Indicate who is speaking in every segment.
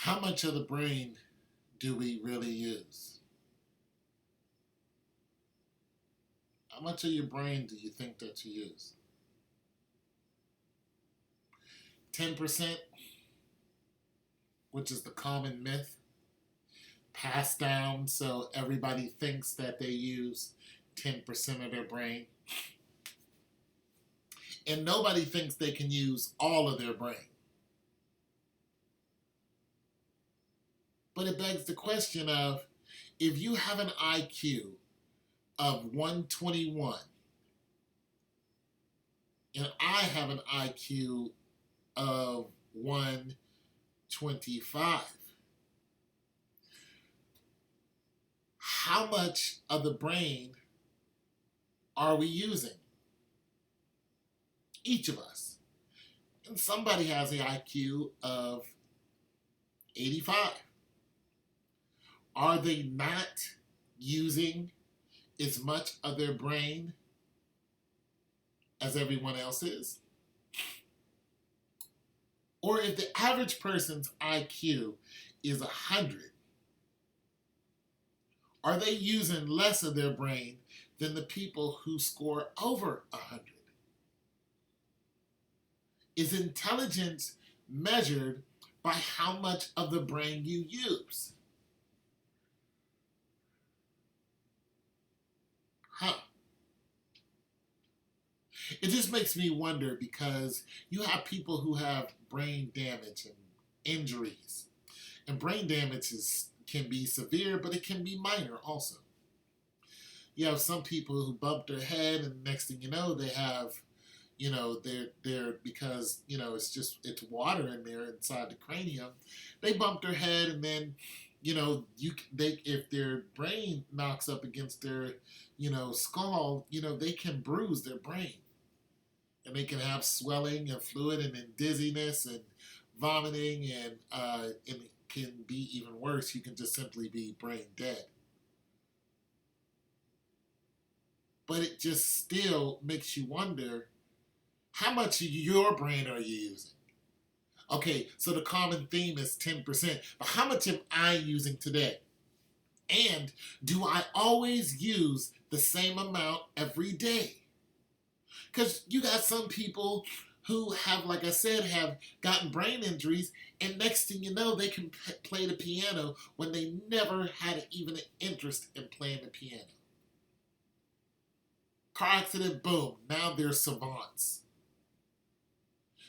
Speaker 1: How much of the brain do we really use? How much of your brain do you think that you use? 10%, which is the common myth passed down so everybody thinks that they use 10% of their brain. And nobody thinks they can use all of their brain. But it begs the question of, if you have an IQ of 121 and I have an IQ of 125, how much of the brain are we using? Each of us. And somebody has an IQ of 85. Are they not using as much of their brain as everyone else is? Or if the average person's IQ is 100, are they using less of their brain than the people who score over 100? Is intelligence measured by how much of the brain you use? Huh. It just makes me wonder, because you have people who have brain damage and injuries. And brain damage can be severe, but it can be minor also. You have some people who bump their head, and next thing you know, they have, they're because it's water in there inside the cranium. They bump their head, and then if their brain knocks up against their skull, they can bruise their brain, and they can have swelling and fluid and then dizziness and vomiting, and it can be even worse. You can just simply be brain dead. But it just still makes you wonder, how much of your brain are you using? Okay, so the common theme is 10%, but how much am I using today? And do I always use the same amount every day? Because you got some people who have, like I said, have gotten brain injuries, and next thing you know, they can play the piano when they never had even an interest in playing the piano. Car accident, boom, now they're savants.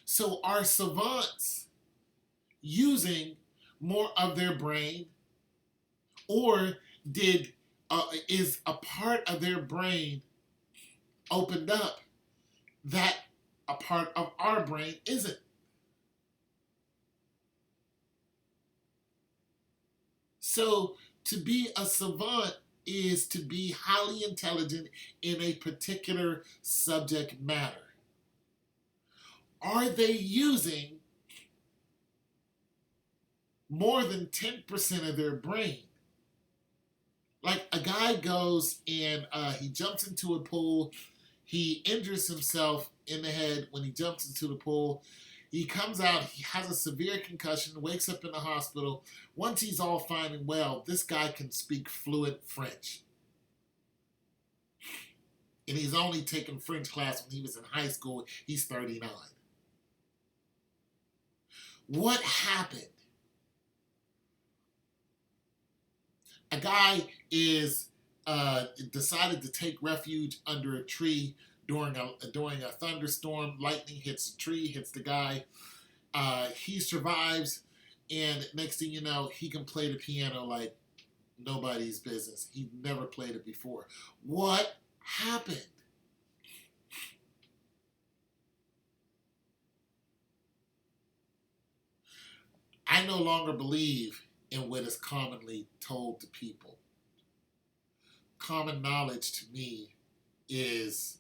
Speaker 1: So are savants using more of their brain, or is a part of their brain opened up that a part of our brain isn't? So to be a savant is to be highly intelligent in a particular subject matter. Are they using more than 10% of their brain? Like, a guy goes and he jumps into a pool. He injures himself in the head when he jumps into the pool. He comes out, he has a severe concussion, wakes up in the hospital. Once he's all fine and well, this guy can speak fluent French. And he's only taken French class when he was in high school. He's 39. What happened? A guy is decided to take refuge under a tree during a thunderstorm. Lightning hits the tree, hits the guy. He survives, and next thing you know, he can play the piano like nobody's business. He never played it before. What happened? I no longer believe in what is commonly told to people. Common knowledge to me is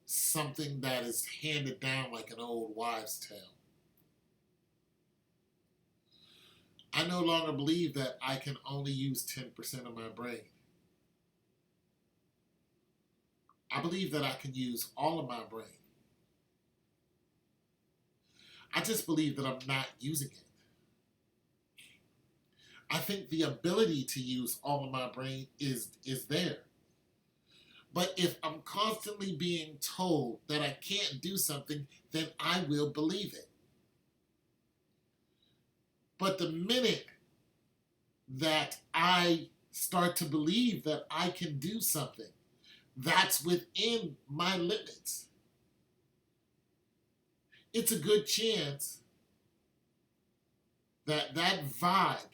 Speaker 1: something that is handed down like an old wives' tale. I no longer believe that I can only use 10% of my brain. I believe that I can use all of my brain. I just believe that I'm not using it. I think the ability to use all of my brain is there. But if I'm constantly being told that I can't do something, then I will believe it. But the minute that I start to believe that I can do something that's within my limits, it's a good chance that that vibe,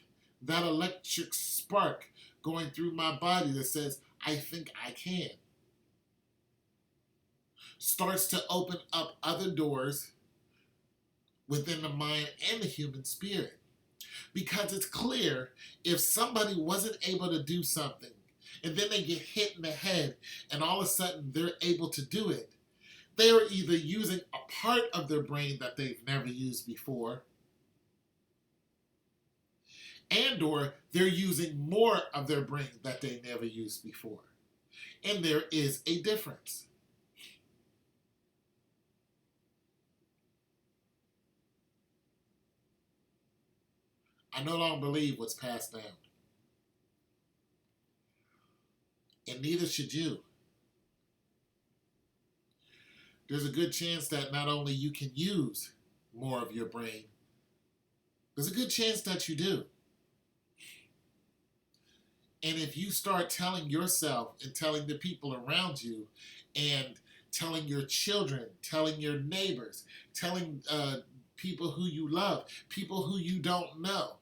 Speaker 1: that electric spark going through my body that says, I think I can, starts to open up other doors within the mind and the human spirit. Because it's clear, if somebody wasn't able to do something and then they get hit in the head and all of a sudden they're able to do it, they are either using a part of their brain that they've never used before, and or they're using more of their brain that they never used before. And there is a difference. I no longer believe what's passed down. And neither should you. There's a good chance that not only you can use more of your brain, there's a good chance that you do. And if you start telling yourself and telling the people around you and telling your children, telling your neighbors, telling people who you love, people who you don't know,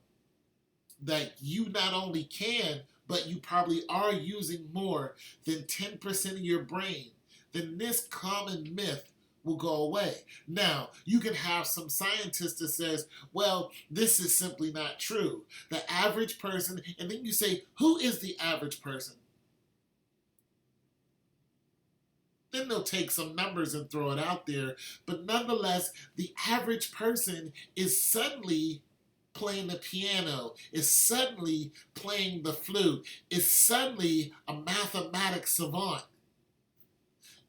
Speaker 1: that you not only can, but you probably are using more than 10% of your brain, then this common myth will go away. Now, you can have some scientist that says, well, this is simply not true. The average person, and then you say, who is the average person? Then they'll take some numbers and throw it out there. But nonetheless, the average person is suddenly playing the piano, is suddenly playing the flute, is suddenly a mathematics savant,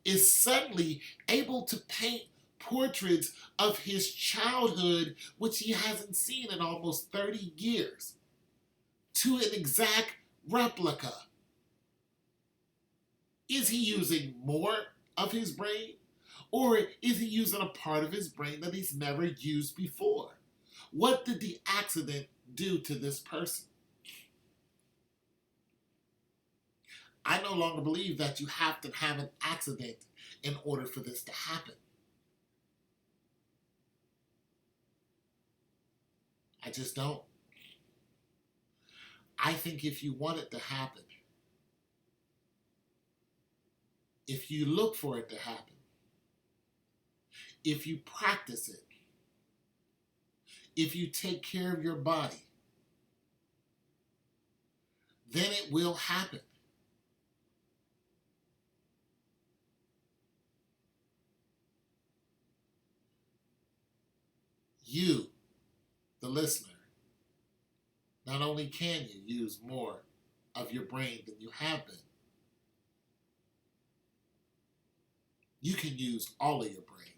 Speaker 1: is suddenly able to paint portraits of his childhood, which he hasn't seen in almost 30 years, to an exact replica. Is he using more of his brain? Or is he using a part of his brain that he's never used before? What did the accident do to this person? I no longer believe that you have to have an accident in order for this to happen. I just don't. I think if you want it to happen, if you look for it to happen, if you practice it, if you take care of your body, then it will happen. You, the listener, not only can you use more of your brain than you have been, you can use all of your brain.